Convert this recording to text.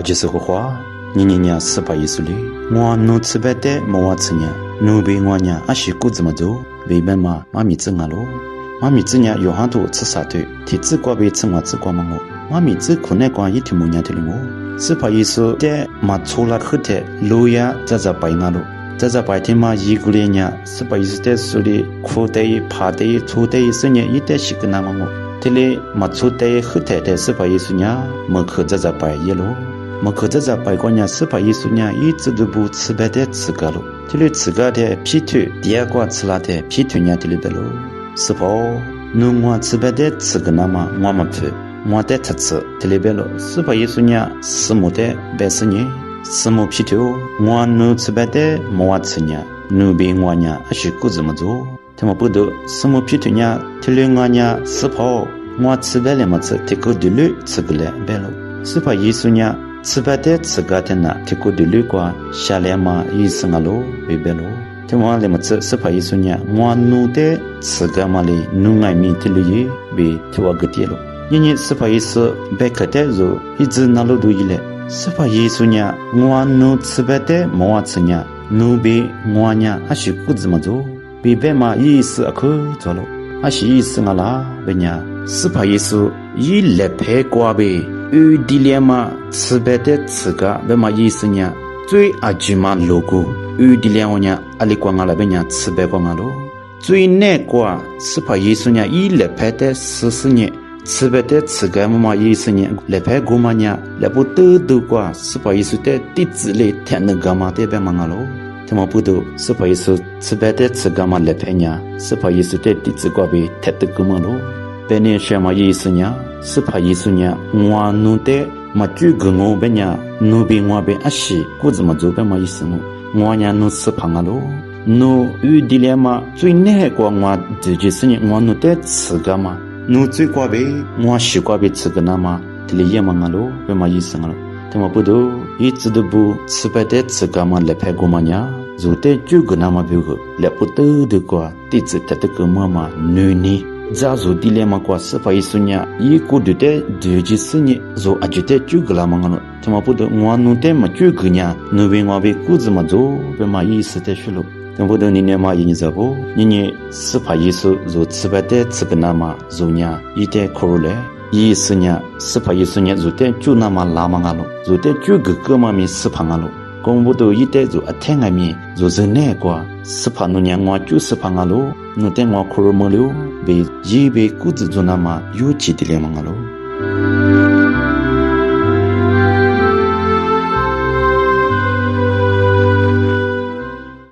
就是话，你是把意思哩，我努吃白的莫吃呢，努被我呢阿是顾怎么做，为什么妈咪子啊咯？妈咪子呢有很多吃啥的，提子瓜被吃我吃瓜嘛我，妈咪子可能光一天没年的了我，是把意思的嘛出来后的路呀在白啊咯。在白天嘛，一个人呢，是把意思的说的苦的、怕的、粗的，是呢一点是个那么我。这里嘛粗的、黑的是把意思呢，没可在白一咯，没可在白个呢，是把意思呢，一直都不吃白的吃个咯。这里吃个的皮腿，第二个吃了的皮腿呢，这里的咯。是否侬我吃白的吃个那么我们不，我的特吃这里边咯，是把意思呢，是没得白是呢。什么皮头？我努吃白的莫吃呢，努比我呢还是顾怎么做？他们不懂什么皮头呢？他连我呢是跑，我吃白了么吃，他个对路吃个来白了。是怕意思呢？吃白的吃个的呢，他个对路过下来嘛意思啊咯，白白了。他们了么吃是怕意思呢？我努的吃个嘛哩，努爱米的路也被他我个点了。因为是怕意思白个的肉一直拿路都一来。是怕耶稣呢，我努吃白的莫吃呢，努比我呢还是顾怎么做？比白嘛意思啊可做了，还是意思啊啦，别呢？是怕耶稣一来拍瓜呗，有地连嘛吃白的吃个，别嘛意思呢？最阿舅嘛路过，有地连我呢阿里光啊啦别呢吃白光啊咯，最难瓜是怕耶稣呢一来拍的44年。吃白的吃个嘛意思呢，来拍过嘛呢，来不都过，是把意思的地址里填那个嘛对白嘛咯，他们不都是把意思吃白的吃个嘛来拍呢，是把意思的地址过被填那个嘛咯，白年什么意思呢？是把意思呢，我努的嘛就个我白呢，努比我白阿西，顾怎么做白嘛意思我呢努吃胖啊咯，努有地连嘛最难过我自己是呢，我努的吃个嘛。侬最瓜呗，我习惯呗吃个那么，这里也忙啊喽，别嘛意思啊喽。他们不都一直都不吃白的吃个嘛来拍过嘛呀？如得就个那么别个，来不都的瓜，地址他的个嘛嘛女呢？假如地连嘛瓜是法意思呢，一个对的对几十年，如阿觉得就个那么喽。他们不都我弄的嘛就个呢，侬为我为顾子嘛做，别嘛意思的说喽。等不等你嘛一年之后，你是怕意思如吃白的吃个那么如呢一点可入来，意思呢是怕意思呢如点就那么拉嘛啊喽，如点就个嘛咪是怕啊喽，公不都一点如阿天啊咪如是难过，是怕侬娘我就是怕啊喽，侬点我可入么了，被一被顾子做那么有几的了嘛啊喽。